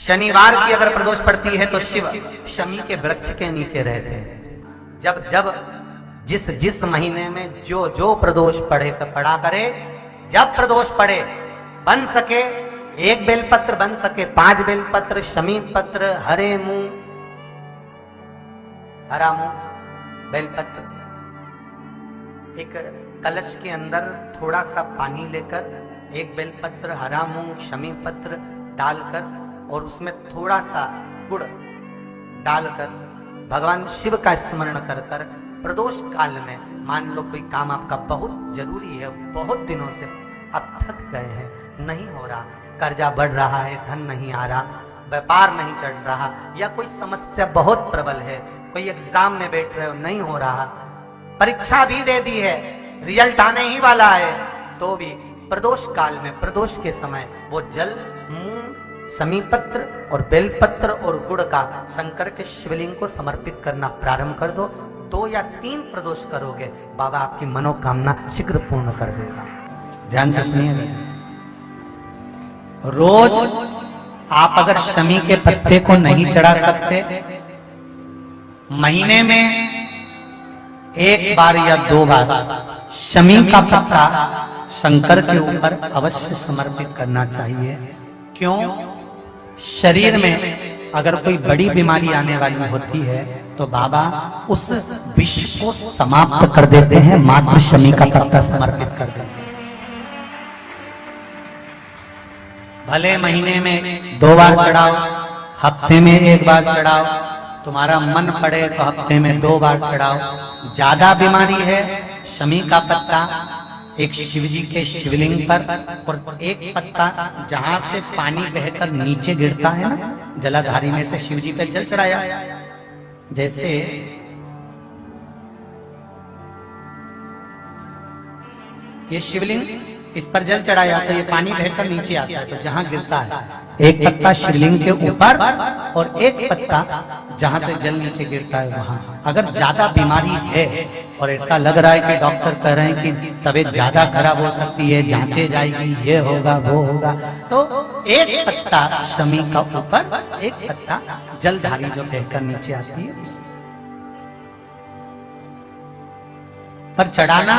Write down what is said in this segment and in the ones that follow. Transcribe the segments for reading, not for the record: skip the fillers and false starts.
शनिवार की अगर प्रदोष पड़ती है तो शिव शमी के वृक्ष के नीचे रहते हैं। जब जब जिस जिस महीने में जो जो प्रदोष पड़ा करे, जब प्रदोष पड़े, बन सके 1 बेलपत्र, बन सके 5 बेलपत्र, शमी पत्र, हरे मुंह, हरा मुंह, बेलपत्र, एक कलश के अंदर थोड़ा सा पानी लेकर 1 बेलपत्र, हरा मूंग, शमी पत्र डालकर और उसमें थोड़ा सा गुड़ डालकर भगवान शिव का स्मरण कर कर प्रदोष काल में, मान लो कोई काम आपका बहुत जरूरी है, बहुत दिनों से अब थक गए हैं, नहीं हो रहा, कर्जा बढ़ रहा है, धन नहीं आ रहा, व्यापार नहीं चढ़ रहा, या कोई समस्या बहुत प्रबल है, कोई एग्जाम में बैठ रहे हो, नहीं हो रहा, परीक्षा भी दे दी है, रिजल्ट आने ही वाला है, तो भी प्रदोष काल में, प्रदोष के समय वो जल, मूंग, समीपत्र और बेलपत्र और गुड़ का शंकर के शिवलिंग को समर्पित करना प्रारंभ कर दो। 2 या 3 प्रदोष करोगे, बाबा आपकी मनोकामना शीघ्र पूर्ण कर देगा। ध्यान से सुनिए, रोज आप अगर शमी के पत्ते को नहीं चढ़ा सकते, महीने में 1 बार या 2 बार शमी का पत्ता शंकर के ऊपर अवश्य समर्पित करना चाहिए। क्यों? शरीर में अगर कोई बड़ी बीमारी आने वाली होती है तो बाबा उस विष को समाप्त कर देते हैं, मात्र शमी का पत्ता समर्पित कर देते हैं। भले महीने में 2 बार चढ़ाओ, हफ्ते में 1 बार चढ़ाओ, तुम्हारा मन पड़े तो हफ्ते में 2 बार चढ़ाओ। ज्यादा बीमारी है, शमी का पत्ता एक शिव जी के शिवलिंग पर और 1 पत्ता जहां से पानी बहकर नीचे गिरता है ना, जलाधारी में से शिव जी पे जल चढ़ाया। जैसे ये शिवलिंग, इस पर जल चढ़ाया तो ये पानी बहकर नीचे आता है, तो जहां गिरता है 1 पत्ता शिवलिंग के ऊपर और 1 पत्ता जहां से जल नीचे गिरता है वहां। अगर ज्यादा बीमारी है और ऐसा लग रहा है कि डॉक्टर कह रहे हैं कि तबीयत ज्यादा खराब हो सकती है, जांचे जाएगी, ये होगा वो होगा, तो 1 पत्ता शमी का ऊपर, 1 पत्ता जलधारी जो बहकर नीचे आती है उस पर चढ़ाना।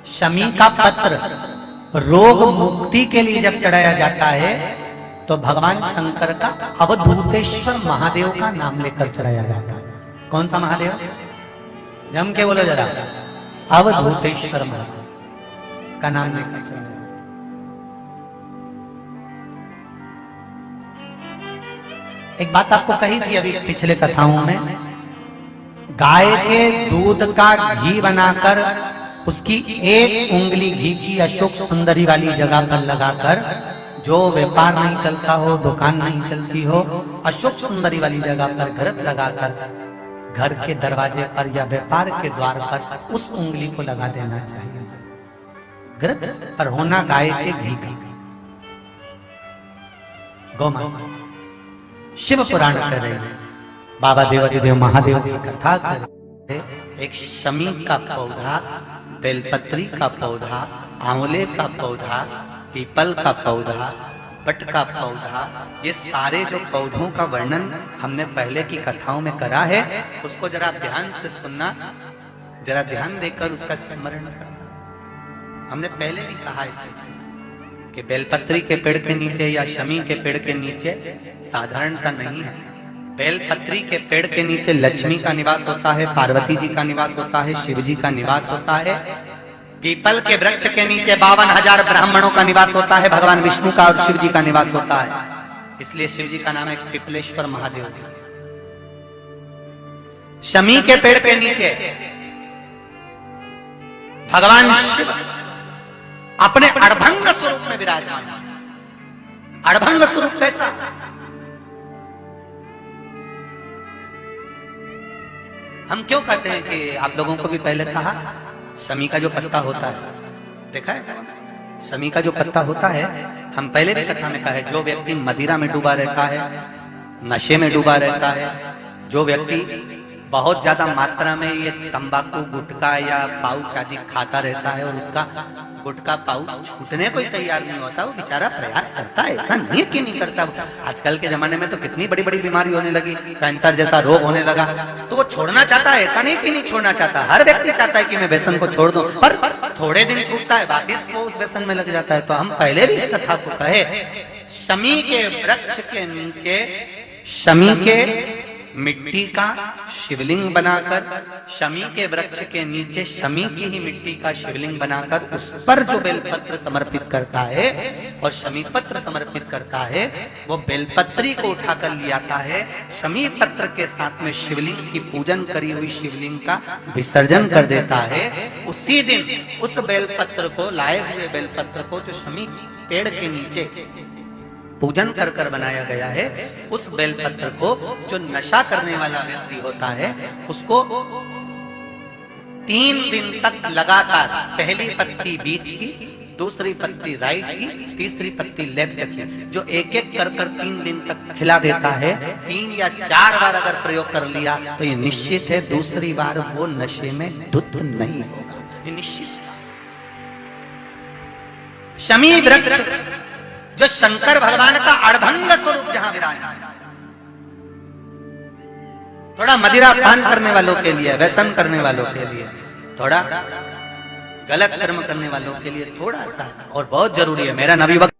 शमी का पत्र रोग मुक्ति के लिए जब चढ़ाया जाता है तो भगवान शंकर का अवधूतेश्वर महादेव का नाम लेकर चढ़ाया जाता है। कौन सा महादेव? जम के बोलो जरा, अवधूतेश्वर महादेव का नाम लेकर चढ़ाया। एक बात आपको कही थी अभी पिछले कथाओं में, गाय के दूध का घी बनाकर उसकी 1 उंगली घी की अशोक सुंदरी वाली जगह पर लगाकर, जो व्यापार नहीं चलता हो, दुकान नहीं चलती हो, अशोक सुंदरी वाली जगह पर घृत लगाकर घर के दरवाजे पर या व्यापार के द्वार पर उस उंगली को लगा देना चाहिए। घृत पर होना गाय के घी का। गौमाता शिव पुराण कर रहे हैं, बाबा देवादिदेव महादेव की कथा कर रहे। एक शमी का पौधा, बेलपत्री का पौधा, आंवले का पौधा, पीपल का पौधा, बट का पौधा, ये सारे जो पौधों का वर्णन हमने पहले की कथाओं में करा है, उसको जरा ध्यान से सुनना, जरा ध्यान देकर उसका स्मरण करना। हमने पहले भी कहा इस चीज कि बेलपत्री के पेड़ के नीचे या शमी के पेड़ के नीचे साधारणता नहीं है। बेलपत्री के पेड़ के नीचे लक्ष्मी का निवास होता है, पार्वती जी का निवास होता है, शिव जी का निवास होता है। पीपल के वृक्ष के नीचे 52,000 ब्राह्मणों का निवास होता है, भगवान विष्णु का और शिव जी का निवास होता है। इसलिए शिव जी का नाम है पिपलेश्वर महादेव। शमी के पेड़ के नीचे भगवान शिव अपने अड़भंग स्वरूप में विराजमान। अड़भंग स्वरूप कैसा? हम क्यों कहते हैं कि आप लोगों को भी पहले कहा, शमी का जो पत्ता होता है, देखा है शमी का जो पत्ता होता है, हम पहले भी कथा में कहा है, जो व्यक्ति मदिरा में डूबा रहता है, नशे में डूबा रहता है, जो व्यक्ति बहुत ज्यादा मात्रा में ये तंबाकू, गुटखा या पाउच आदि खाता रहता है और उसका गुटखा पाउच छूटने को ही तैयार नहीं होता, वो बेचारा प्रयास करता है, ऐसा नहीं कि नहीं करता। आजकल के जमाने में तो कितनी बड़ी बड़ी बीमारी होने लगी, कैंसर जैसा रोग होने लगा, तो वो छोड़ना चाहता है, ऐसा नहीं कि नहीं छोड़ना चाहता। हर व्यक्ति चाहता है कि मैं व्यसन को छोड़ दूं, पर थोड़े दिन छूटता है, वापिस वो उस व्यसन में लग जाता है। तो हम पहले भी इस कथा को कहे, शमी के वृक्ष के नीचे शमी के मिट्टी का शिवलिंग बनाकर, शमी के वृक्ष के नीचे शमी की ही मिट्टी का शिवलिंग बनाकर उस पर जो बेलपत्र समर्पित करता है और शमी पत्र समर्पित करता है, वो बेलपत्री को उठाकर ले आता है, शमी पत्र के साथ में शिवलिंग की पूजन करी हुई शिवलिंग का विसर्जन कर देता है। उसी दिन उस बेलपत्र को, लाए हुए बेलपत्र को जो शमी पेड़ के नीचे पूजन कर कर बनाया गया है, उस बेलपत्र को जो नशा करने वाला व्यक्ति होता है उसको 3 दिन तक लगातार, पहली पत्ती बीच की, दूसरी पत्ती राइट की, तीसरी पत्ती लेफ्ट की, जो एक एक कर कर 3 दिन तक खिला देता है। 3 या 4 बार अगर प्रयोग कर लिया तो ये निश्चित है दूसरी बार वो नशे में धुत नहीं होगा, ये निश्चित। शमी वृक्ष जो शंकर भगवान का अड़भंग स्वरूप जहां विराजमान, थोड़ा मदिरा पान करने वालों के लिए, व्यसन करने वालों के लिए, थोड़ा गलत कर्म करने वालों के लिए थोड़ा सा, और बहुत जरूरी है। मेरा नबी वक्त